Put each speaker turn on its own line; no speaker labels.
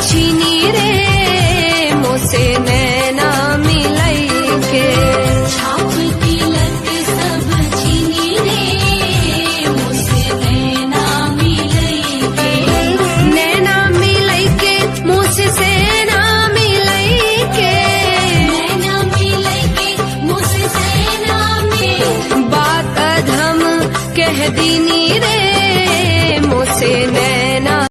छीनी रे मोसे नैना मिलई के।
छाप तिलक सब छीनी रे मोसे नैना मिलई के।
नैना मिलई के मोसे सेना मिलई के।
नैना मिलई के मोसे सेना में
बात अधम कह दीनी